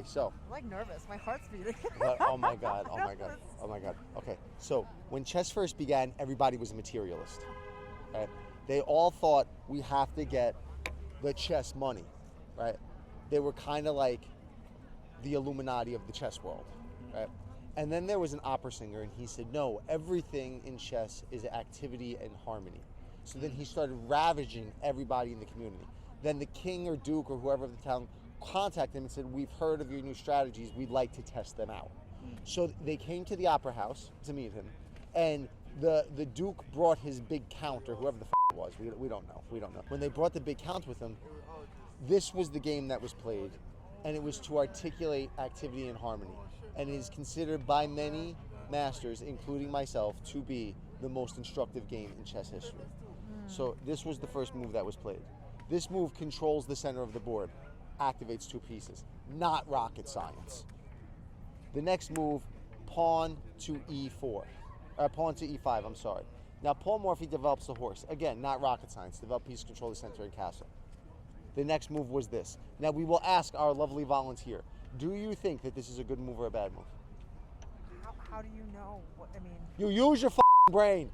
so. I'm like nervous. My heart's beating. Oh my God, oh my God, oh my God. Okay, so when chess first began, everybody was a materialist, right? They all thought we have to get the chess money, right? They were kind of like the Illuminati of the chess world, right? And then there was an opera singer, and he said, no, everything in chess is activity and harmony. So then he started ravaging everybody in the community. Then the king or duke or whoever of the town contacted him and said, we've heard of your new strategies, we'd like to test them out. So they came to the opera house to meet him, and the duke brought his big count, or whoever the it was, we don't know. When they brought the big count with them, this was the game that was played, and it was to articulate activity and harmony, and it is considered by many masters, including myself, to be the most instructive game in chess history. So this was the first move that was played. This move controls the center of the board, activates two pieces, not rocket science. The next move, pawn to e4, pawn to e5, I'm sorry. Now Paul Morphy develops the horse. Again, not rocket science, develop piece, control the center and castle. The next move was this. Now we will ask our lovely volunteer, do you think that this is a good move or a bad move? How do you know? I mean, you use your brain.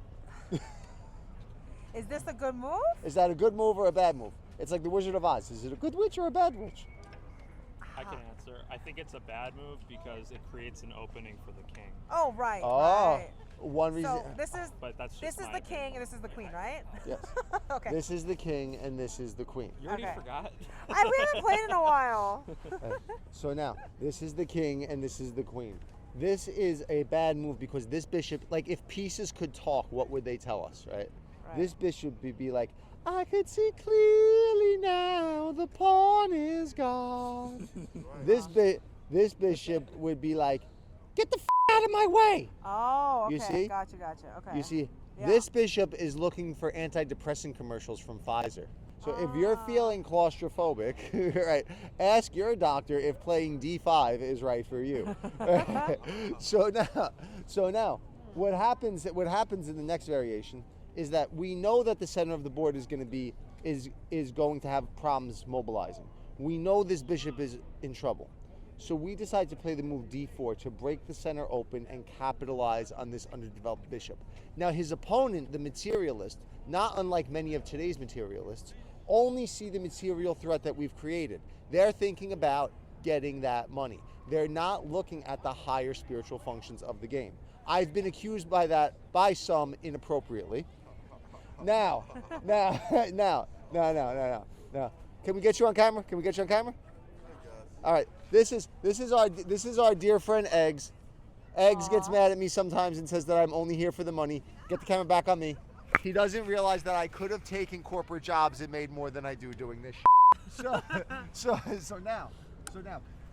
Is this a good move? Is that a good move or a bad move? It's like the Wizard of Oz. Is it a good witch or a bad witch? I can answer. I think it's a bad move because it creates an opening for the king. Oh, right. Oh, right. one reason. So this is the king and this is the queen, right? Yes. Okay. This is the king and this is the queen. You already forgot? We haven't played in a while. So now, this is the king and this is the queen. This is a bad move because this bishop, like if pieces could talk, what would they tell us, right? This bishop would be like, I could see clearly now, the pawn is gone. This bishop would be like, get the out of my way. Oh, okay. You see? Gotcha. Okay. You see, this bishop is looking for antidepressant commercials from Pfizer. So if you're feeling claustrophobic, right, ask your doctor if playing D5 is right for you. So now, what happens in the next variation is that we know that the center of the board is going to have problems mobilizing. We know this bishop is in trouble. So we decide to play the move d4 to break the center open and capitalize on this underdeveloped bishop. Now his opponent, the materialist, not unlike many of today's materialists, only see the material threat that we've created. They're thinking about getting that money. They're not looking at the higher spiritual functions of the game. I've been accused by some inappropriately. Now. Can we get you on camera? All right. This is our dear friend Eggs. Eggs gets mad at me sometimes and says that I'm only here for the money. Get the camera back on me. He doesn't realize that I could have taken corporate jobs and made more than I do doing this. So now,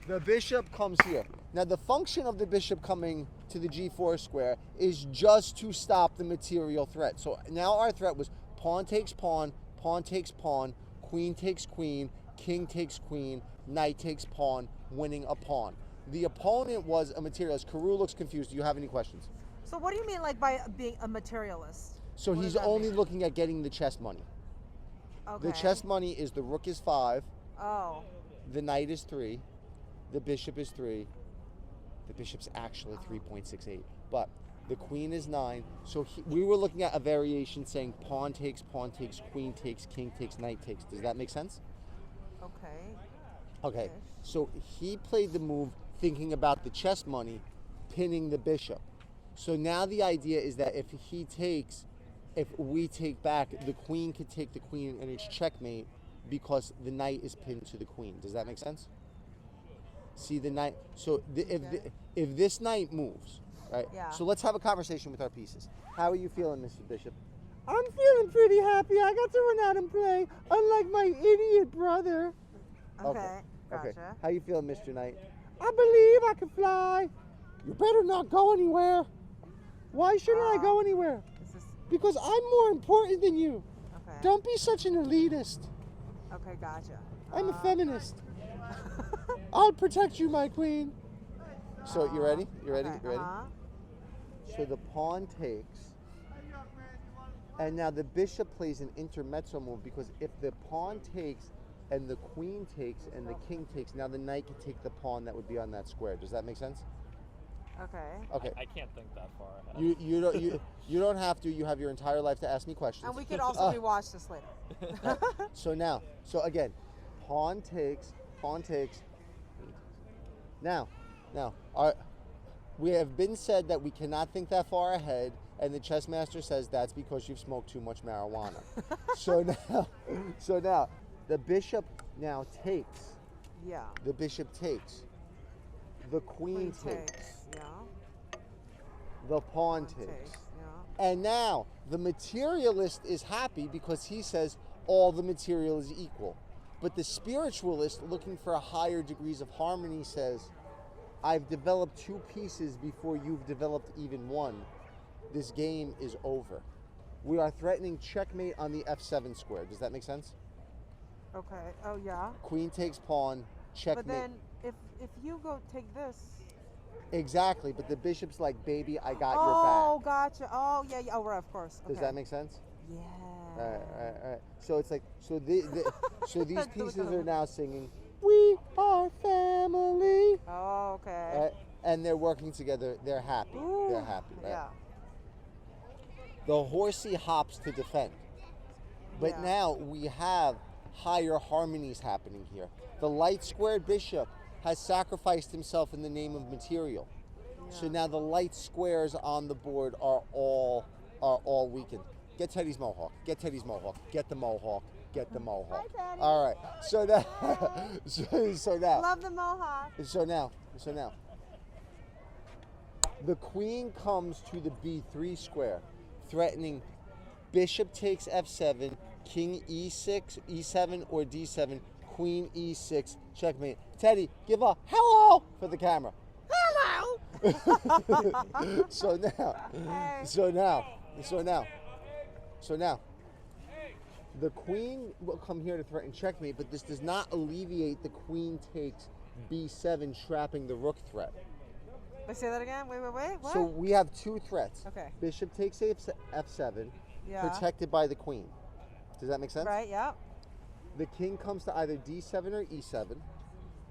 the bishop comes here. Now the function of the bishop coming to the g4 square is just to stop the material threat. So now our threat was pawn takes pawn, pawn takes pawn, queen takes queen, king takes queen, knight takes pawn, winning a pawn. The opponent was a materialist. Karu looks confused. Do you have any questions? So what do you mean like by being a materialist? So he's only looking at getting the chess money. Okay. The chess money is the rook is 5. Oh. The knight is 3. The bishop is 3. The bishop's actually 3.68. But the queen is 9. So we were looking at a variation saying pawn takes, queen takes, king takes, knight takes. Does that make sense? Okay. So he played the move thinking about the chess money, pinning the bishop. So now the idea is that if we take back, the queen could take the queen and it's checkmate because the knight is pinned to the queen. Does that make sense? See the knight. So if this knight moves, right? Yeah. So let's have a conversation with our pieces. How are you feeling, Mr. Bishop? I'm feeling pretty happy. I got to run out and play, unlike my idiot brother. Okay. Gotcha. Okay. How you feeling, Mr. Knight? I believe I can fly. You better not go anywhere. Why shouldn't I go anywhere? Because I'm more important than you. Okay. Don't be such an elitist. Okay, gotcha. I'm a feminist. I'll protect you, my queen. So you ready? You ready? Okay. You ready? So the pawn takes. And now the bishop plays an intermezzo move because if the pawn takes and the queen takes, and the king takes. Now the knight can take the pawn that would be on that square. Does that make sense? Okay. Okay. I can't think that far ahead. You don't have to. You have your entire life to ask me questions. And we could also rewatch this later. So again, pawn takes. Now, we have been said that we cannot think that far ahead, and the chess master says that's because you've smoked too much marijuana. so now, the bishop now takes. Yeah. The bishop takes. The queen takes. Yeah. The pawn takes. Yeah. And now the materialist is happy because he says all the material is equal. But the spiritualist, looking for higher degrees of harmony, says, I've developed two pieces before you've developed even one. This game is over. We are threatening checkmate on the f7 square. Does that make sense? Okay. Oh yeah. Queen takes pawn, checkmate. But then if you go take this. Exactly, but the bishop's like, baby, I got your Oh, back. gotcha. Oh yeah. Oh right, of course. Okay. Does that make sense? Yeah. All right. So it's like, so these pieces are now singing, "We are family." Oh, okay. Right? And they're working together. They're happy. Ooh, They're happy. Right? Yeah. The horsey hops to defend. But Yeah. now we have higher harmonies happening here. The light squared bishop has sacrificed himself in the name of material. So now the light squares on the board are all weakened. Get Teddy's mohawk. Get Teddy's mohawk. Get the mohawk. Get the mohawk. Hi, Teddy. All right. So now, so now, Love the mohawk. so now, the queen comes to the b3 square, threatening bishop takes f7, king e6, e7 or d7, queen e6, checkmate. Teddy, give a hello for the camera. Hello. So now, the queen will come here to threaten checkmate, but this does not alleviate the queen takes b7, trapping the rook threat. Let's say that again. Wait. What? So we have two threats. Okay. Bishop takes f7, Yeah. protected by the queen. Does that make sense? Right. Yep. The king comes to either d7 or e7.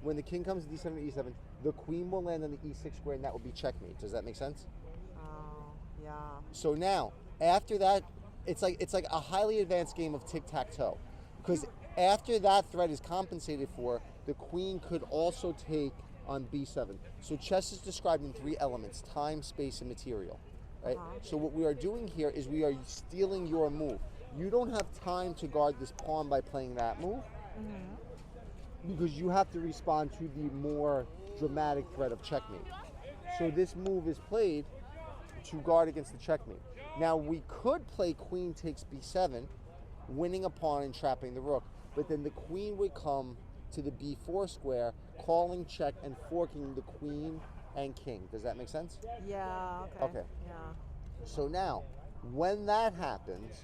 When the king comes to d7 or e7, the queen will land on the e6 square, and that will be checkmate. Does that make sense? Oh, yeah. So now, after that, it's like a highly advanced game of tic-tac-toe, because after that threat is compensated for, the queen could also take on b7. So chess is described in three elements: time, space, and material. Right? So what we are doing here is we are stealing your move. You don't have time to guard this pawn by playing that move, because you have to respond to the more dramatic threat of checkmate. So this move is played to guard against the checkmate. Now we could play queen takes b7, winning a pawn and trapping the rook, but then the queen would come to the b4 square, calling check and forking the queen and king. Does that make sense? Yeah. Okay. Okay. Yeah. So now, when that happens,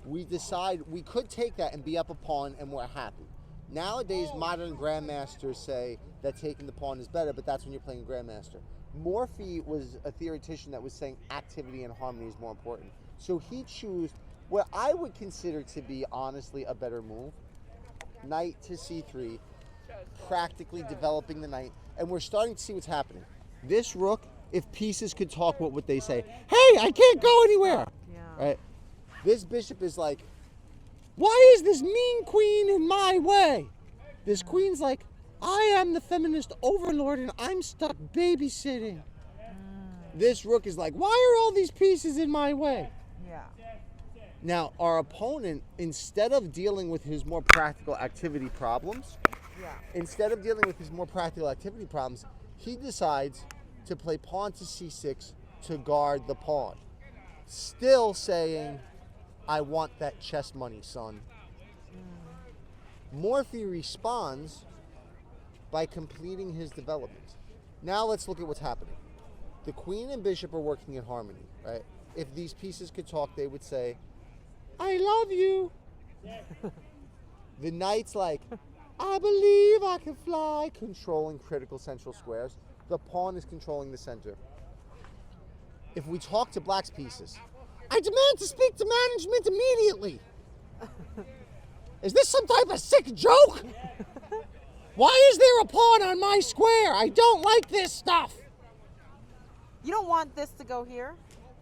we decide we could take that and be up a pawn and we're happy. Nowadays, modern grandmasters say that taking the pawn is better, but that's when you're playing grandmaster. Morphy was a theoretician that was saying activity and harmony is more important. So he chose what I would consider to be honestly a better move. Knight to c3, practically developing the knight, and we're starting to see what's happening. This rook, if pieces could talk, what would they say? Hey, I can't go anywhere. Yeah. Right? This bishop is like, why is this mean queen in my way? This queen's like, I am the feminist overlord and I'm stuck babysitting. This rook is like, why are all these pieces in my way? Yeah. Now, our opponent, instead of dealing with his more practical activity problems, he decides to play pawn to c6 to guard the pawn. Still saying, I want that chess money, son. Morphy responds by completing his development. Now let's look at what's happening. The queen and bishop are working in harmony, right? If these pieces could talk, they would say, I love you. The knight's like, I believe I can fly, controlling critical central squares. The pawn is controlling the center. If we talk to black's pieces, I demand to speak to management immediately. Is this some type of sick joke? Why is there a pawn on my square? I don't like this stuff. You don't want this to go here?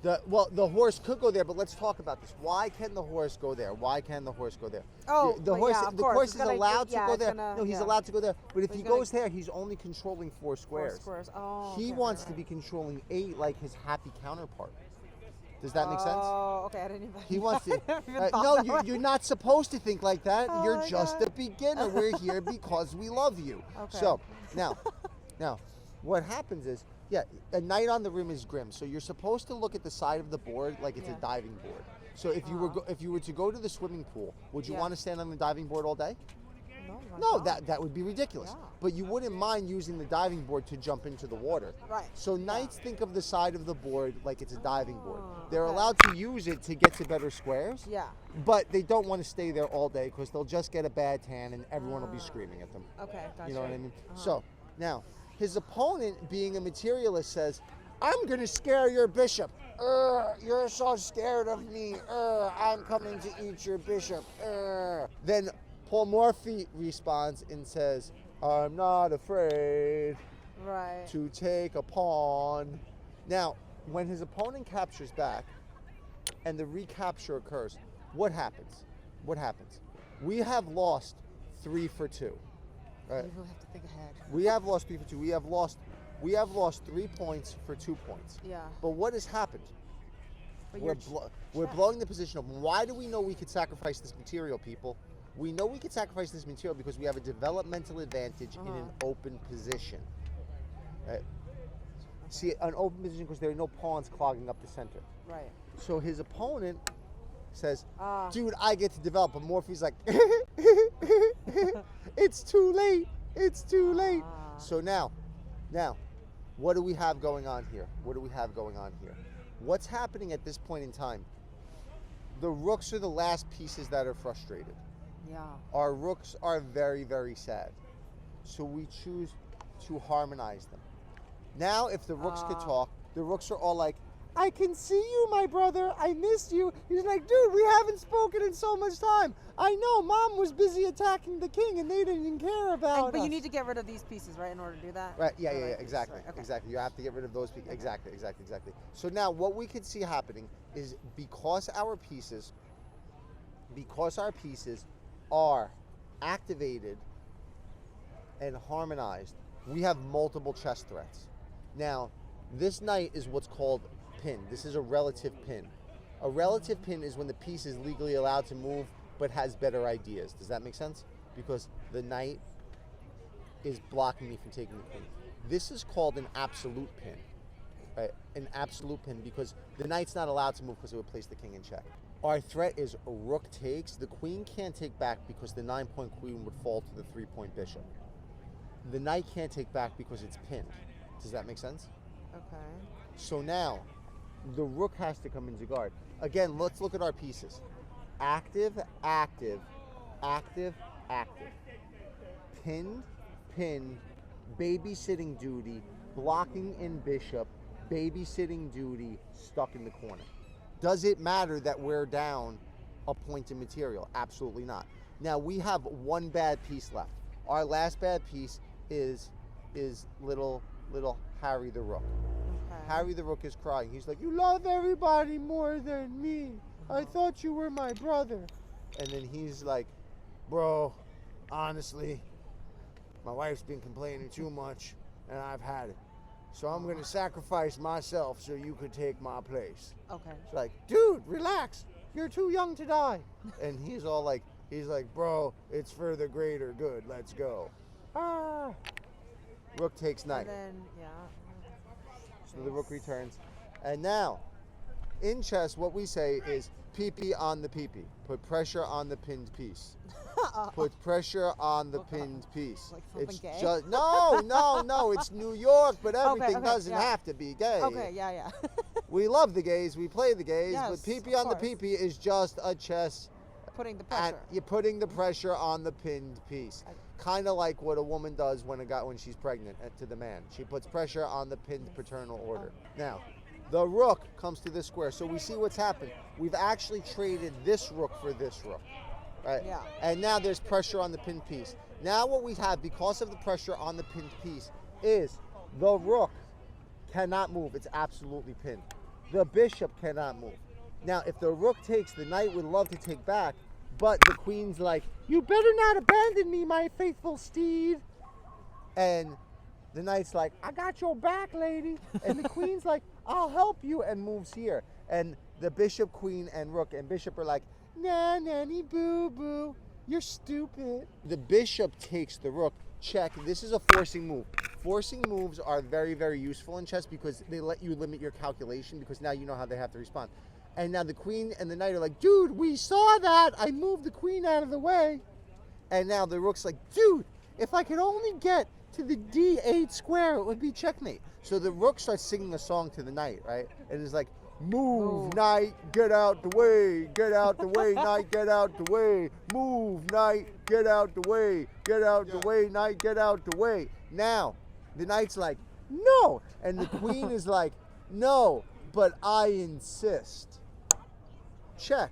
The horse could go there, but let's talk about this. Why can the horse go there? Why can the horse go there? Oh, the but horse. yeah, of the course. horse It's is gonna- allowed to yeah, go it's there. gonna- No, he's yeah. allowed to go there. But if He's he gonna- goes there, he's only controlling 4 squares. 4 squares. Oh. He okay, wants right, to be right. controlling 8 like his happy counterpart. Does that make sense? Oh, okay. I didn't even. He wants to. I didn't even No, thought that way. you're not supposed to think like that. Oh You're my just God. a beginner. We're here because we love you. Okay. So now, what happens is, a knight on the rim is grim. So you're supposed to look at the side of the board like it's Yeah. a diving board. So if you were to go to the swimming pool, would you Yeah. want to stand on the diving board all day? No, No, that would be ridiculous. Yeah. But you wouldn't mind using the diving board to jump into the water. Right. So knights think of the side of the board like it's a diving board. Oh, They're okay. allowed to use it to get to better squares. Yeah. But they don't want to stay there all day because they'll just get a bad tan and everyone will be screaming at them. Okay. Gotcha. You know what I mean? Uh-huh. So now, his opponent, being a materialist, says, I'm going to scare your bishop. You're so scared of me. I'm coming to eat your bishop. Then Paul Morphy responds and says, I'm not afraid Right. to take a pawn. Now, when his opponent captures back and the recapture occurs, what happens? What happens? We have lost 3 for 2. Right? You really have to think ahead. We have lost 3 for 2. We have lost 3 points for 2 points. Yeah. But what has happened? But We're, we're blowing the position open. Why do we know we could sacrifice this material, people? We know we could sacrifice this material because we have a developmental advantage in an open position. Right? See, an open position because there are no pawns clogging up the center. Right. So his opponent says, Ah. dude, I get to develop. But Morphy's like, it's too late. It's too late. Ah. So now, what do we have going on here? What's happening at this point in time? The rooks are the last pieces that are frustrated. Yeah. Our rooks are very, very sad. So we choose to harmonize them. Now, if the rooks could talk, the rooks are all like, I can see you, my brother. I missed you. He's like, dude, we haven't spoken in so much time. I know, Mom was busy attacking the king and they didn't care about But us. you need to get rid of these pieces, right, in order to do that? Right, yeah, Or yeah, like yeah, these, exactly, right, okay. exactly. You have to get rid of those people. Exactly. So now what we could see happening is because our pieces are activated and harmonized, we have multiple chess threats. Now, this knight is what's called pin. This is a relative pin. A relative pin is when the piece is legally allowed to move but has better ideas. Does that make sense? Because the knight is blocking me from taking the queen. This is called an absolute pin. Right? An absolute pin because the knight's not allowed to move because it would place the king in check. Our threat is a rook takes. The queen can't take back because the 9-point queen would fall to the 3-point bishop. The knight can't take back because it's pinned. Does that make sense? Okay. So now, the rook has to come into guard. Again, let's look at our pieces. Active, active, active, active. Pinned, pinned, babysitting duty, blocking in bishop, babysitting duty, stuck in the corner. Does it matter that we're down a point in material? Absolutely not. Now, we have one bad piece left. Our last bad piece is little Harry the Rook. Okay. Harry the Rook is crying. He's like, you love everybody more than me. I thought you were my brother. And then he's like, bro, honestly, my wife's been complaining too much and I've had it. So I'm going to sacrifice myself so you could take my place. Okay. It's like, dude, relax. You're too young to die. And he's like, bro, it's for the greater good. Let's go. Ah. Rook takes knight. And then, yeah. So the rook returns. And now, in chess, what we say is pee-pee on the pee-pee. Put pressure on the pinned piece. Put pressure on the pinned piece. Like something It's gay? just no. It's New York, but everything okay, doesn't yeah. have to be gay. Okay, yeah. We love the gays. We play the gays, Yes, but pee-pee of on the course. pee-pee is just a chess. Putting the And pressure. you're putting the pressure on the pinned piece. Kind of like what a woman does when she's pregnant to the man. She puts pressure on the pinned paternal order. Now, the rook comes to this square. So we see what's happened. We've actually traded this rook for this rook. right? Yeah. And now there's pressure on the pinned piece. Now what we have, because of the pressure on the pinned piece, is the rook cannot move. It's absolutely pinned. The bishop cannot move. Now, if the rook takes, the knight would love to take back, but the queen's like, you better not abandon me, my faithful steed. And the knight's like, I got your back, lady. And the queen's like, I'll help you, and moves here. And the bishop, queen, and rook and bishop are like, nah, nanny, boo, boo, you're stupid. The bishop takes the rook, check. This is a forcing move. Forcing moves are very, very useful in chess because they let you limit your calculation because now you know how they have to respond. And now the queen and the knight are like, dude, we saw that. I moved the queen out of the way. And now the rook's like, dude, if I could only get to the d8 square, it would be checkmate. So the rook starts singing a song to the knight, right? And it's like, move, knight, get out the way, get out the way, knight, get out the way, move, knight, get out the way, get out the way, knight, get out the way. Now, the knight's like, no. And the queen is like, no, but I insist. Check.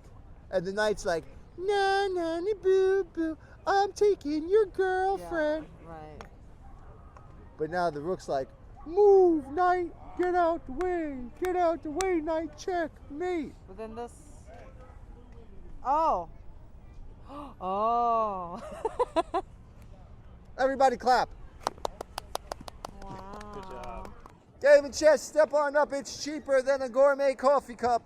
And the knight's like, nah, nanny, boo, boo, I'm taking your girlfriend. Yeah, right. But now the rook's like, move, knight, get out the way, knight, check, mate. But then this. Oh. Oh. Everybody clap. Wow. Good job. Game of chess, step on up. It's cheaper than a gourmet coffee cup.